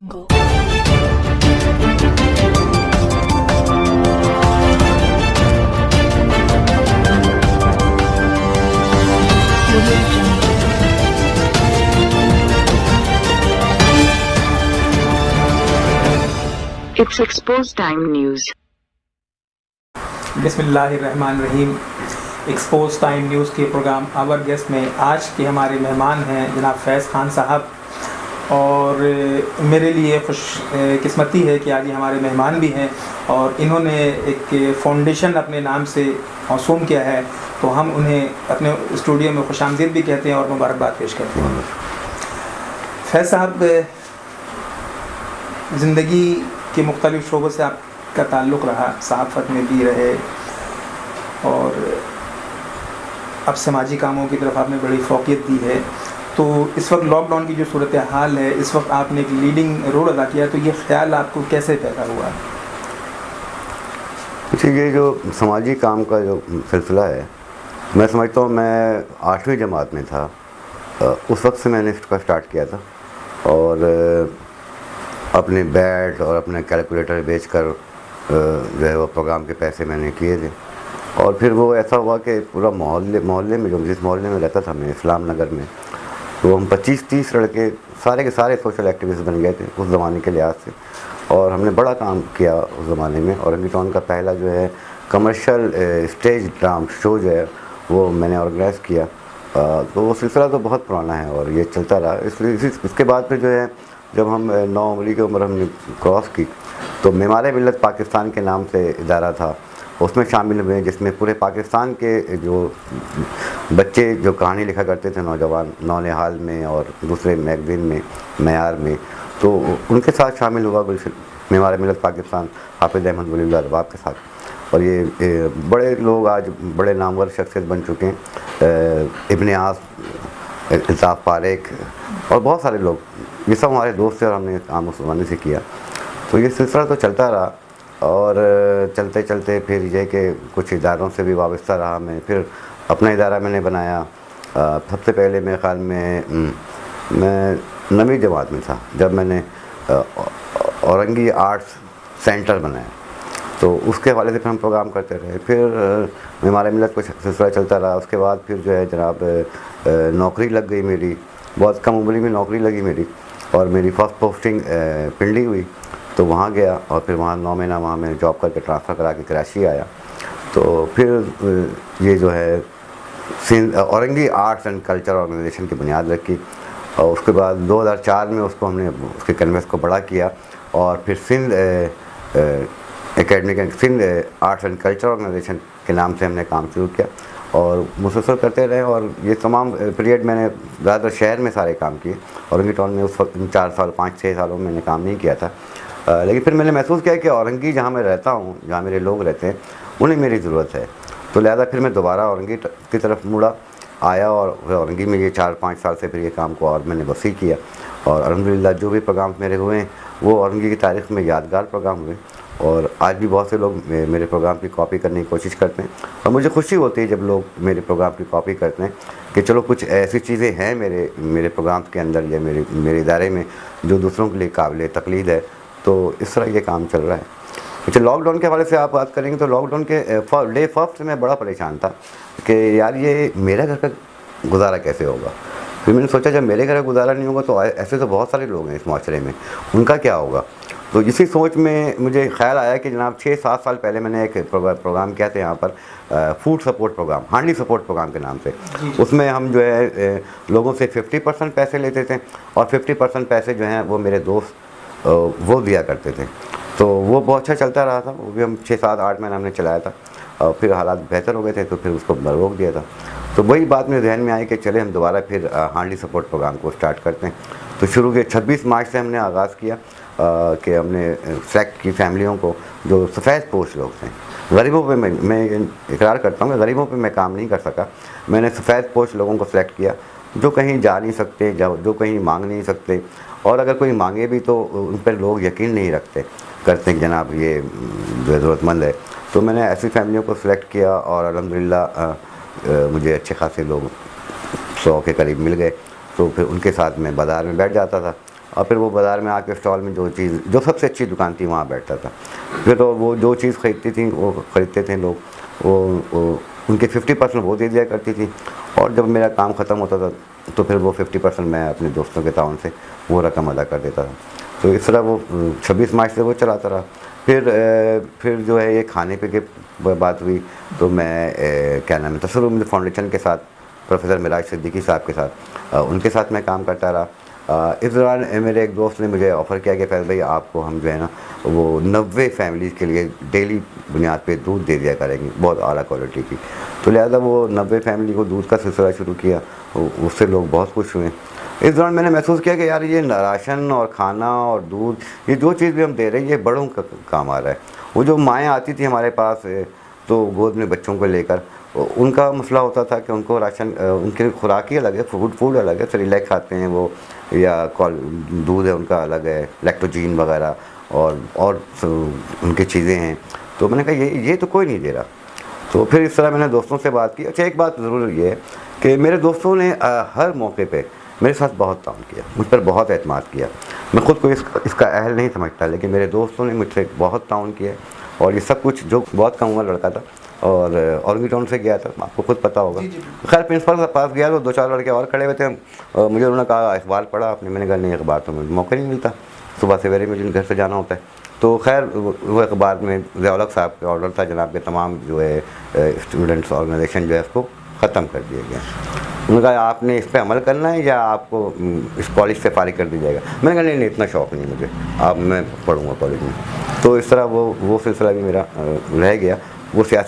Go. Audio Jungle. It's Exposed Time News. बिस्मिल्लाहिर्रहमानिर्रहीम। Expose time news के programme our guest में आज के हमारे मेहमान हैं जनाब फैज़ खान साहब, और मेरे लिए खुश किस्मती है कि आज ये हमारे मेहमान भी हैं और इन्होंने एक फ़ाउंडेशन अपने नाम से मौसूम किया है, तो हम उन्हें अपने स्टूडियो में खुशामदीद भी कहते हैं और मुबारकबाद पेश करते हैं। फैज़ साहब, ज़िंदगी के मुख्तलिफ़ शोबों से आपका ताल्लुक़ रहा, सहाफ़त में भी रहे और अब समाजी कामों की तरफ आपने बड़ी फोकियत दी है। तो इस वक्त लॉकडाउन की जो सूरत हाल है, इस वक्त आपने एक लीडिंग रोल अदा किया, तो ये ख्याल आपको कैसे पैदा हुआ? जी, ये जो समाजी काम का जो सिलसिला है, मैं समझता हूँ मैं 8वीं जमात में था, उस वक्त से मैंने इसका स्टार्ट किया था और अपने बैट और अपने कैलकुलेटर बेचकर जो है वो प्रोग्राम के पैसे मैंने किए थे। और फिर वो ऐसा हुआ कि पूरा मोहल्ले में, जो जिस मोहल्ले में रहता था मैं, इस्लाम नगर में, तो हम 25-30 लड़के सारे के सारे सोशल एक्टिविस्ट बन गए थे उस ज़माने के लिहाज से, और हमने बड़ा काम किया उस ज़माने में। औरंगी टाउन का पहला जो है कमर्शियल स्टेज ड्रामा शो जो है वो मैंने ऑर्गेनाइज़ किया। तो वो सिलसिला तो बहुत पुराना है और ये चलता रहा। इसलिए इसके बाद फिर जो है जब हम 9 उम्र की उम्र हमने क्रॉस की, तो मेमार मिल्लत पाकिस्तान के नाम से इदारा था, उसमें शामिल हुए, जिसमें पूरे पाकिस्तान के जो बच्चे जो कहानी लिखा करते थे, नौजवान, नौनिहाल में और दूसरे मैगज़ीन में, मयार में, तो उनके साथ शामिल हुआ मेमार मिल्लत पाकिस्तान, हाफिज़ अहमद वलीउल्लाह अरबाब के साथ। और ये बड़े लोग आज बड़े नामवर शख्सियत बन चुके हैं, इब्ने आस, इल्ताफ़ पारेख और बहुत सारे लोग, ये सब हमारे दोस्त थे और हमने काम उस ज़माने से किया। तो ये सिलसिला तो चलता रहा और चलते चलते फिर ये कि कुछ इदारों से भी वाबस्ता रहा मैं। फिर अपना इदारा मैंने बनाया। सबसे पहले मेरे ख़्याल में मैं 9वीं जमात में था जब मैंने औरंगी आर्ट्स सेंटर बनाया, तो उसके हवाले से फिर हम प्रोग्राम करते रहे। फिर हमारे मिलत कुछ सिलसिला चलता रहा। उसके बाद फिर जो है जनाब नौकरी लग गई मेरी, बहुत कम उम्र में नौकरी लगी मेरी, और मेरी फ़र्स्ट पोस्टिंग पिंडी हुई, तो वहाँ गया और फिर वहाँ 9 महीना वहाँ मैं जॉब करके ट्रांसफ़र करा के कराची आया। तो फिर ये जो है Orangi arts and culture organization की बुनियाद रखी, और उसके बाद 2004 में उसको हमने उसके कैनवस को बड़ा किया और फिर Sindh academic Sindh arts and culture organization के नाम से हमने काम शुरू किया और मुसलसल करते रहे। और ये तमाम पीरियड मैंने ज़्यादातर शहर में सारे काम किए। औरंगी टाउन में उस वक्त 4 साल 5-6 सालों में मैंने काम नहीं किया था, लेकिन फिर मैंने महसूस किया कि औरंगी जहाँ मैं रहता हूँ, जहाँ मेरे लोग रहते हैं, उन्हें मेरी ज़रूरत है। तो लिहाजा फिर मैं दोबारा औरंगी की तरफ मुड़ा आया और औरंगी में ये 4-5 साल से फिर ये काम को और मैंने वसी किया। और अल्हम्दुलिल्लाह जो भी प्रोग्राम मेरे हुए हैं वो औरंगी की तारीख़ में यादगार प्रोग्राम हुए, और आज भी बहुत से लोग मेरे प्रोग्राम की कॉपी करने की कोशिश करते हैं। और मुझे खुशी होती है जब लोग मेरे प्रोग्राम की कॉपी करते हैं कि चलो कुछ ऐसी चीज़ें हैं मेरे प्रोग्राम के अंदर या मेरे इदारे में जो दूसरों के लिए काबिल तक़लीद है। तो इस तरह ये काम चल रहा है। अच्छा, लॉकडाउन के हवाले से आप बात करेंगे तो लॉकडाउन के डे फर्स्ट मैं बड़ा परेशान था कि यार ये मेरा घर का गुजारा कैसे होगा। फिर मैंने सोचा जब मेरे घर का गुजारा नहीं होगा तो ऐसे तो बहुत सारे लोग हैं इस माशरे में, उनका क्या होगा। तो इसी सोच में मुझे ख्याल आया कि जनाब 6-7 साल पहले मैंने एक प्रोग्राम किया था यहाँ पर, फूड सपोर्ट प्रोग्राम, हांडी सपोर्ट प्रोग्राम के नाम से। उसमें हम जो है लोगों से 50% पैसे लेते थे और 50% पैसे जो हैं वो मेरे दोस्त वो दिया करते थे। तो वो बहुत अच्छा चलता रहा था, वो भी हम 6-7-8 महीना हमने चलाया था और फिर हालात बेहतर हो गए थे तो फिर उसको रोक दिया था। तो वही बात मेरे जहन में आई कि चले हम दोबारा फिर हांडी सपोर्ट प्रोग्राम को स्टार्ट करते हैं। तो शुरू के 26 मार्च से हमने आगाज़ किया कि हमने सेलेक्ट की फैमिलियों को जो सफ़ेद पोश लोग थे। गरीबों पे मैं इकरार करता हूँ कि गरीबों पे मैं काम नहीं कर सका। मैंने सफ़ेद पोश लोगों को सिलेक्ट किया जो कहीं जा नहीं सकते, जो कहीं मांग नहीं सकते, और अगर कोई मांगे भी तो उन पर लोग यकीन नहीं करते कि जनाब ये ज़रूरतमंद है। तो मैंने ऐसी फैमिलियों को सिलेक्ट किया और अल्हम्दुलिल्लाह मुझे अच्छे खासे लोग 100 के करीब मिल गए। तो फिर उनके साथ मैं बाज़ार में बैठ जाता था और फिर वो बाज़ार में आके स्टॉल में जो सबसे अच्छी दुकान थी वहाँ बैठता था। फिर तो वो जो चीज़ खरीदती थी वो खरीदते थे लोग, वो उनके 50% वो दे दिया करती थी, और जब मेरा काम ख़त्म होता था तो फिर वो 50% मैं अपने दोस्तों के ताउन से वो रकम अदा कर देता था। तो इस तरह वो 26 मार्च से वो चलाता रहा। फिर जो है ये खाने पे की बात हुई, तो मैं क्या नाम है तसरुम फाउंडेशन के साथ प्रोफेसर मिराज सिद्दीकी साहब के साथ उनके साथ मैं काम करता रहा। इस दौरान मेरे एक दोस्त ने मुझे ऑफ़र किया कि फैज़ भाई आपको हम जो है ना वो 90 फैमिलीज़ के लिए डेली बुनियाद पे दूध दे दिया करेंगे, बहुत आला क्वालिटी की। तो लिहाजा वो 90 फैमिली को दूध का सिलसिला शुरू किया, उससे लोग बहुत खुश हुए। इस दौरान मैंने महसूस किया कि यार ये राशन और खाना और दूध, ये जो चीज़ भी हम दे रहे हैं ये बड़ों का काम आ रहा है। वो जो माएँ आती थी हमारे पास तो गोद में बच्चों को लेकर, उनका मसला होता था कि उनको राशन, उनकी खुराक ही अलग है, फूड अलग है, सेरेलैक खाते हैं वो, या दूध है उनका अलग है, लैक्टोजीन वगैरह और उनकी चीज़ें हैं। तो मैंने कहा ये तो कोई नहीं दे रहा। तो फिर इस तरह मैंने दोस्तों से बात की। अच्छा, एक बात ज़रूर ये है कि मेरे दोस्तों ने हर मौके पे मेरे साथ बहुत काम किया, मुझ पर बहुत एतमाद किया। मैं ख़ुद को इसका अहल नहीं समझता, लेकिन मेरे दोस्तों ने मुझसे बहुत ताउन किया। और ये सब कुछ, जो बहुत कम उम्र लड़का था और ऑर्गेटाउन से गया था, आपको खुद पता होगा। खैर प्रिंसिपल के पास गया तो 2-4 लड़के और खड़े हुए थे। मुझे उन्होंने कहा अखबार पढ़ा आपने? मैंने कहा नहीं, अखबार तो मुझे मौका नहीं मिलता, सुबह सवेरे मुझे घर से जाना होता है। तो खैर वो अखबार में ज़िया-उल-हक साहब का ऑर्डर था जनाब के तमाम जो है स्टूडेंट्स ऑर्गेनाइजेशन जो है उसको ख़त्म कर दिया गया। उन्होंने कहा आपने इस पर अमल करना है या आपको इस कॉलेज से फारिग कर दिया जाएगा। मैंने कहा नहीं, इतना शौक़ नहीं मुझे, अब मैं पढ़ूँगा कॉलेज में। तो इस तरह वो सिलसिला भी मेरा रह गया। वो सियासी